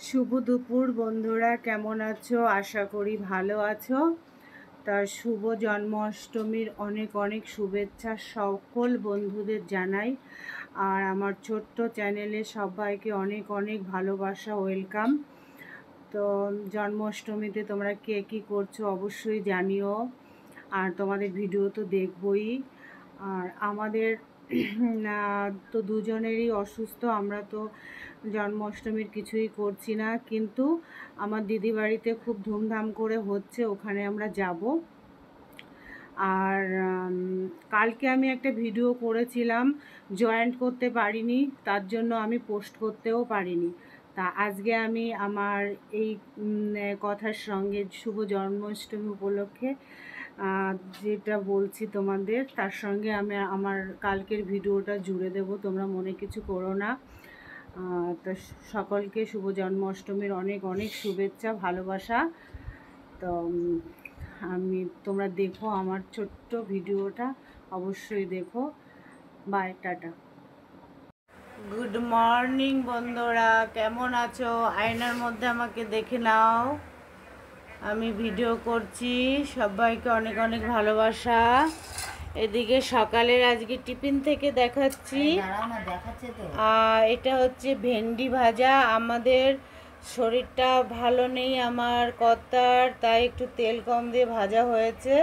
শুভ দুপুর বন্ধুরা, কেমন আছো? আশা করি ভালো আছো। তার শুভ জন্মাষ্টমীর অনেক অনেক শুভেচ্ছা সকল বন্ধুদের জানাই। আর আমার ছোট্ট চ্যানেলে সবাইকে অনেক অনেক ভালোবাসা, ওয়েলকাম। তো জন্মাষ্টমীতে তোমরা কে কী করছো অবশ্যই জানিও। আর তোমাদের ভিডিও তো দেখবই। আর আমাদের তো দুজনেরই অসুস্থ, আমরা তো জন্মাষ্টমীর কিছুই করছি না, কিন্তু আমার দিদি বাড়িতে খুব ধুমধাম করে হচ্ছে, ওখানে আমরা যাব। আর কালকে আমি একটা ভিডিও করেছিলাম, জয়েন্ট করতে পারিনি, তার জন্য আমি পোস্ট করতেও পারিনি। তা আজকে আমি আমার এই কথার সঙ্গে শুভ জন্মাষ্টমী উপলক্ষে যেটা বলছি তোমাদের, তার সঙ্গে আমি আমার কালকের ভিডিওটা জুড়ে দেব, তোমরা মনে কিছু করো না। তো সকলকে শুভ জন্মাষ্টমীর অনেক অনেক শুভেচ্ছা, ভালোবাসা। তো তোমরা দেখো আমার ছোট্ট ভিডিওটা, অবশ্যই দেখো। By, tata. গুড মর্নিং বন্ধুরা, কেমন আছো? আয়নার মধ্যে আমাকে দেখে নাও, আমি ভিডিও করছি। সবাইকে অনেক অনেক ভালোবাসা। এদিকে সকালের আজকে টিফিন থেকে দেখাচ্ছি। এটা হচ্ছে ভেন্ডি ভাজা। আমাদের শরীরটা ভালো নেই আমার কর্তার, তাই একটু তেল কম দিয়ে ভাজা হয়েছে।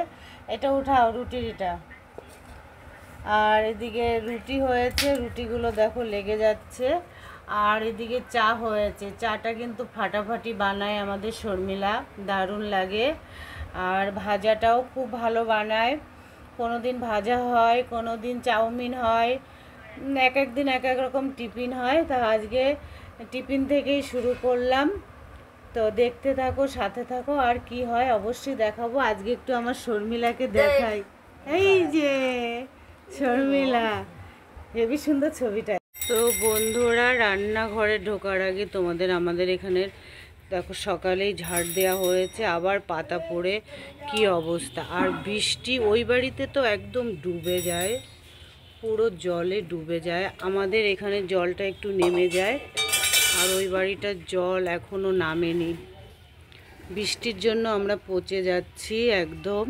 এটা উঠাও, রুটিটা। আর এদিকে রুটি হয়েছে, রুটিগুলো দেখো লেগে যাচ্ছে। আর এদিকে চা হয়েছে, চাটা কিন্তু ফাটাফাটি বানায় আমাদের শর্মিলা, দারুণ লাগে। আর ভাজাটাও খুব ভালো বানায়। কোনো দিন ভাজা হয়, কোনো দিন চাউমিন হয়, এক এক দিন এক এক রকম টিফিন হয়। তা আজকে টিফিন থেকেই শুরু করলাম। তো দেখতে থাকো, সাথে থাকো, আর কি হয় অবশ্যই দেখাবো। আজকে একটু আমার শর্মিলাকে দেখাই। এই যে শর্মিলা, হেবি সুন্দর ছবিটা। তো বন্ধুরা, রান্নাঘরে ঢোকার আগে তোমাদের আমাদের এখানের দেখো সকালেই ঝাড় দেওয়া হয়েছে, আবার পাতা পড়ে কি অবস্থা। আর বৃষ্টি, ওই বাড়িতে তো একদম ডুবে যায়, পুরো জলে ডুবে যায়। আমাদের এখানে জলটা একটু নেমে যায়, আর ওই বাড়িটার জল এখনও নামেনি। বৃষ্টির জন্য আমরা পচে যাচ্ছি একদম।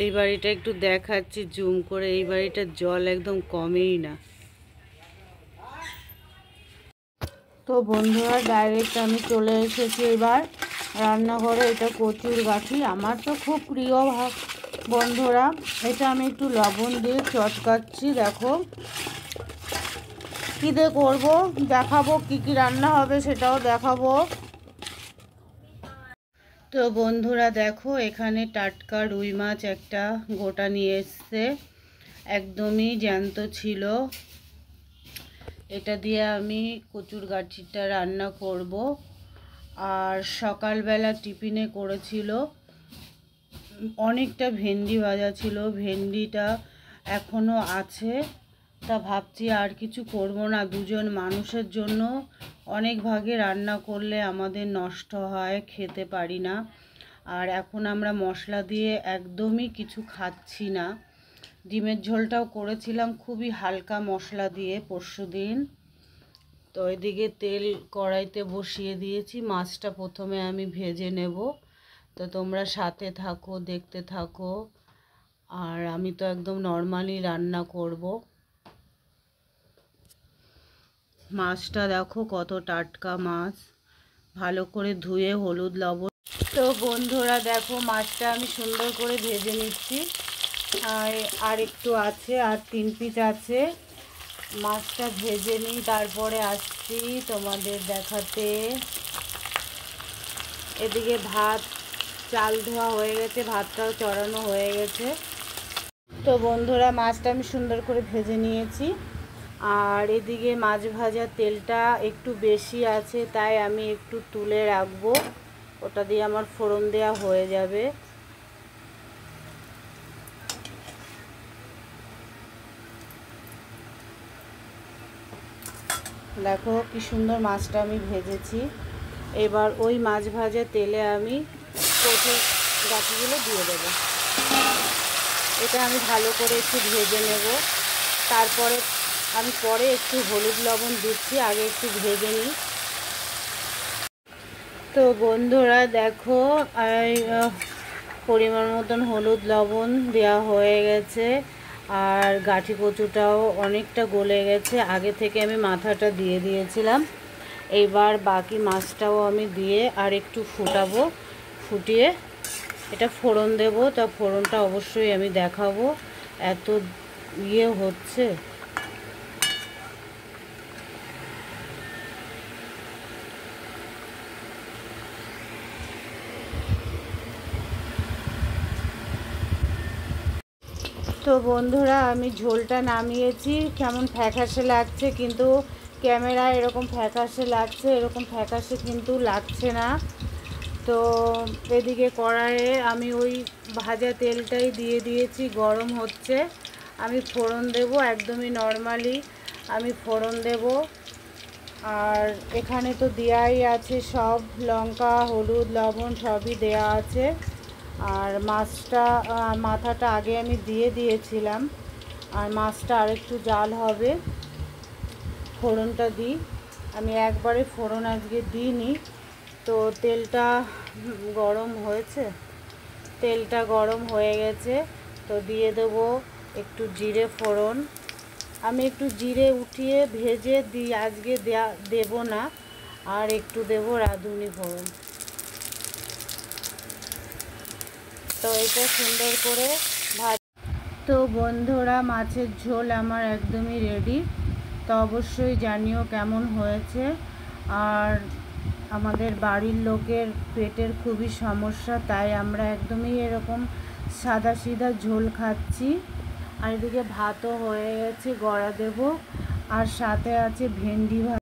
এই বাড়িটা একটু দেখাচ্ছি জুম করে, এই বাড়িটার জল একদম কমেই না। তো বন্ধুরা, ডাইরেক্ট আমি চলে এসেছি এবার রান্নাঘরে। এটা কচুর গাঠি, আমার তো খুব প্রিয় বন্ধুরা। এটা আমি একটু লবণ দিয়ে চটকাচ্ছি, দেখো কী দিয়ে করবো দেখাবো, কি কি রান্না হবে সেটাও দেখাবো। তো বন্ধুরা দেখো, এখানে টাটকা রুই মাছ একটা গোটা নিয়ে এসছে, একদমই জ্যান্ত ছিল। এটা দিয়ে আমি কচুর গাঠিটা রান্না করব। আর সকালবেলা টিফিনে করেছিল অনেকটা ভেন্ডি ভাজা ছিল, ভেন্ডিটা এখনও আছে। তা ভাবছি আর কিছু করব না, দুজন মানুষের জন্য অনেক ভাগে রান্না করলে আমাদের নষ্ট হয়, খেতে পারি না। আর এখন আমরা মশলা দিয়ে একদমই কিছু খাচ্ছি না। ডিমের ঝোলটাও করেছিলাম খুবই হালকা মশলা দিয়ে পরশুদিন। তো এদিকে তেল কড়াইতে বসিয়ে দিয়েছি, মাছটা প্রথমে আমি ভেজে নেব। তো তোমরা সাথে থাকো, দেখতে থাকো। আর আমি তো একদম নর্মালি রান্না করব। মাছটা দেখো কত টাটকা মাছ, ভালো করে ধুয়ে হলুদ লবণ। তো বন্ধুরা দেখো, মাছটা আমি সুন্দর করে ভেজে নিচ্ছি। আর একটু আছে, আর 3 পিস আছে। মাছটা ভেজে নিই, তারপরে আসছি তোমাদের দেখাতে। এদিকে ভাত, চাল ধোয়া হয়ে গেছে, ভাতটাও চড়ানো হয়ে গেছে। তো বন্ধুরা, মাছটা আমি সুন্দর করে ভেজে নিয়েছি। আর এদিকে মাছ ভাজার তেলটা একটু বেশি আছে, তাই আমি একটু তুলে রাখবো, ওটা দিয়ে আমার ফোড়ন দেওয়া হয়ে যাবে। দেখো কি সুন্দর মাছটা আমি ভেজেছি। এবার ওই মাছ ভাজা তেলে আমি কচু গাঠিগুলো দিয়ে দেবো। এটা আমি ভালো করে একটু ভেজে নেব। তারপরে আমি পরে একটু হলুদ লবণ দিচ্ছি, আগে একটু ভেজে নিই। তো বন্ধুরা দেখো, পরিমাণ মতন হলুদ লবণ দেওয়া হয়ে গেছে, আর গাঠি কচুটাও অনেকটা গলে গেছে। আগে থেকে আমি মাথাটা দিয়ে দিয়েছিলাম। এইবার বাকি মাছটাও আমি দিয়ে আর একটু ফুটাবো, ফুটিয়ে এটা ফোড়ন দেব। তা ফোড়নটা অবশ্যই আমি দেখাবো, এত হচ্ছে। তো বন্ধুরা আমি ঝোলটা নামিয়েছি। কেমন ফ্যাকাশে লাগছে, কিন্তু ক্যামেরায় এরকম ফ্যাকাশে লাগছে, এরকম ফ্যাকাশে কিন্তু লাগছে না। তো এদিকে কড়াইয়ে আমি ওই ভাজা তেলটাই দিয়ে দিয়েছি, গরম হচ্ছে। আমি ফোড়ন দেব, একদমই নর্মালি আমি ফোড়ন দেব। আর এখানে তো দেয়াই আছে সব, লঙ্কা হলুদ লবণ সবই দেয়া আছে। আর মাথাটা আগে আমি দিয়ে দিয়েছিলাম, আর মাছটা আরেকটু জাল হবে। ফোড়নটা দিই, আমি একবারে ফোড়ন আজকে দিইনি। তো তেলটা গরম হয়েছে, তেলটা গরম হয়ে গেছে। তো দিয়ে দেবো একটু জিরে ফোড়ন। আমি একটু জিরে উঠিয়ে ভেজে দিই, আজকে দেব না। আর একটু দেব রাঁধুনি ফোড়ন। তো এটা সুন্দর করে তো বন্ধুরা মাছের ঝোল আমার একদমই রেডি। তো অবশ্যই জানিও কেমন হয়েছে। আর আমাদের বাড়ির লোকের পেটের খুবই সমস্যা, তাই আমরা একদমই এরকম সাদা সিধা ঝোল খাচ্ছি। আর এদিকে ভাতও হয়ে গেছে, গড়া দেব। আর সাথে আছে ভেন্ডি ভাজা।